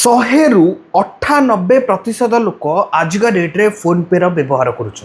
100 रु 98% लोक आजिका डेट्रे फोन पे व्यवहार करुँच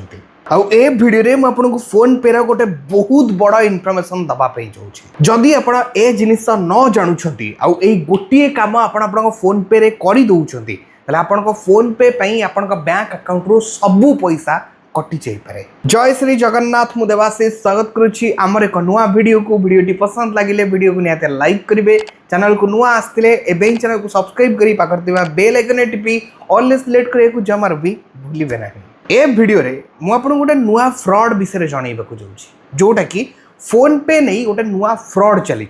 ए भिडियो में आपको फोन पे गोटे बहुत बड़ इनफर्मेशन दवाई जाऊँगी जदि आप जिनस न जानुंट आउ गोटे कम आप फोन पे कर दौरान आप फोन पे आपण बैंक अकाउंट रु सबू पैसा कटि जापे। जय श्री जगन्नाथ मु देवाशीष स्वागत करुच्ची आमर एक नुआ वीडियो को। वीडियो पसंद लगे वीडियो को निहाते लाइक करेंगे। चैनल को नुआ आसते एवं चैनल को सब्सक्राइब कर पाखर बेल आइकन टिपी ऑल सिलेक्ट करने को जमार भी भूलिए ना। ए वीडियो रे मु आपन गोटे नुआ फ्रॉड विषय जनइबाकू जाउछि जोटा कि फोन पे नहीं गोटे नुआ फ्रॉड चली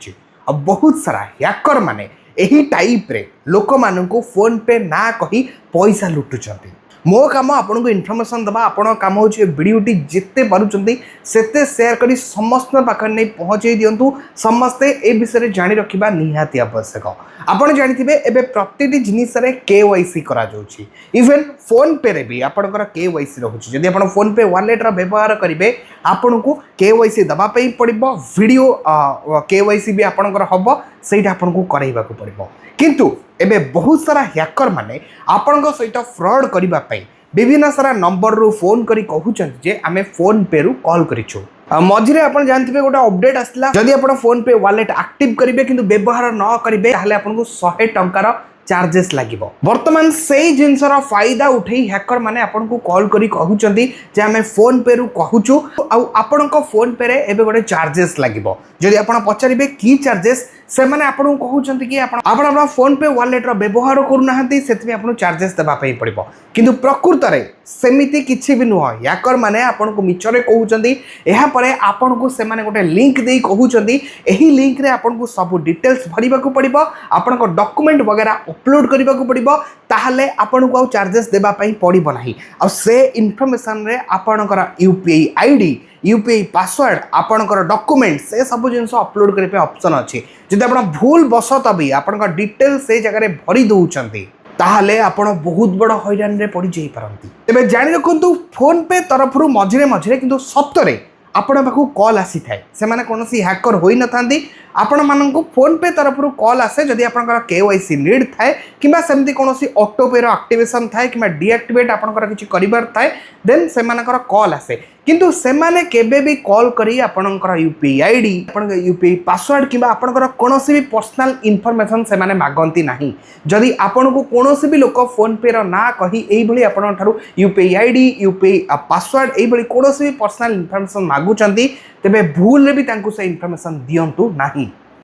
बहुत सारा हैकर माने एही टाइप रे लोक मानकू फोन पे ना कही पैसा लुटुचंती। मो काम आपन को इनफॉरमेशन दबा आपण काम हो वीडियोटी जिते पारुचंती सेते शेयर करी समस्त पाखर नहीं पहुँचे दिंतु। समस्ते ए विषय जानी रखिबा निहाती आवश्यक। आपण जानिथिबे एबे प्रतिटी जिनिस रे केवाईसी करा जाउछि। इवन फोन पे रे भी आपनकर केवाईसी रहउछि। जदि आपण फोन पे वॉलेट रा व्यवहार करिवे आपण को केवाईसी दबा पई पड़िबो। वीडियो केवाईसी भी आपनकर हबो सेटा आपण को करैबाकू पड़िबो। किंतु एबे बहुत सारा हैकर माने आपन सहित फ्रॉड करबा पई विभिन्न सारा नंबर रु फोन करी कहउछन जे आमे फोन पे रु कॉल करिछु। मझिरे आपण जानथिबे गोटे अपडेट आसला जदि आपण फोन पे वॉलेट एक्टिव करिवे किंतु व्यवहार न करिवे ताहले आपण को 100 टंकार चार्जेस लागिबो। वर्तमान सेही जिनसर फायदा उठेई हैकर माने आपन को कॉल करी कहउचंती जे आमे फोन पे रु कहउछु आउ आपन को फोन पे रे एबे गोटे चार्जेस लागिबो। जदि आपण पचारिबे की चार्जेस से माने आपन को कहउचंती कि आपण फोन पे वॉलेट रो व्यवहार करूनाहंती सेति आपन चार्जेस देबा पई पड़िबो। किंतु प्रकृत रे सेमिति किछि भी नुह। हैकर माने आपन को मिचरे कहउचंती एहा परे आपन को से माने गोटे लिंक देई कहउचंती एही लिंक रे आपन को सब डिटेल्स भरिबाकू पड़िबो। आपन को डॉक्यूमेंट वगैरह अपलोड करबाकू पड़िबो ताहले आपन को चार्जेस देबा पई पड़िबो नाही। आ से इन्फॉर्मेशन रे आपनकर यूपीआई आईडी यूपीआई पासवर्ड आपनकर डॉक्यूमेंट से सब जिनस अपलोड करबे ऑप्शन अछि। जदि आपण भूल बसत भी आपनकर डिटेल से जगह रे भरि दउचंती ताहले आपण बहुत बड़ हैरान रे पड़ी जाई पारंती। तबे जानि रखंतु फोन पे तरफरु मझिरे मझिरे किंतु सत्तरे आपण पाखु कॉल आसी थाए से माने कोनोसी हैकर होई न थांती। आपण माननकु फोन पे तरफरु कॉल आसे जदि आपनकर केवाईसी नीड थाए किबा सेमती कोनोसी ऑटो पे रो एक्टिवेशन थाए किबा डीएक्टिवेट आपनकर किछि करिबार थाए देन से मानकर कॉल आसे। किंतु से माने केबे भी कॉल करी आपनकर यूपीआई आईडी आपनकर यूपीआई पासवर्ड किबा आपनकर कोनोसी भी पर्सनल इन्फॉर्मेशन से माने मागंती नाही। जदि आपनको कोनोसी भी लोक फोन पे रो ना कही एई भली आपन ठारू यूपीआई आईडी यूपीआई पासवर्ड एई भली कोनोसी भी पर्सनल इन्फॉर्मेशन मागुचंती तेबे भूल रे भी तांकु से इन्फॉर्मेशन दियंतु नाही।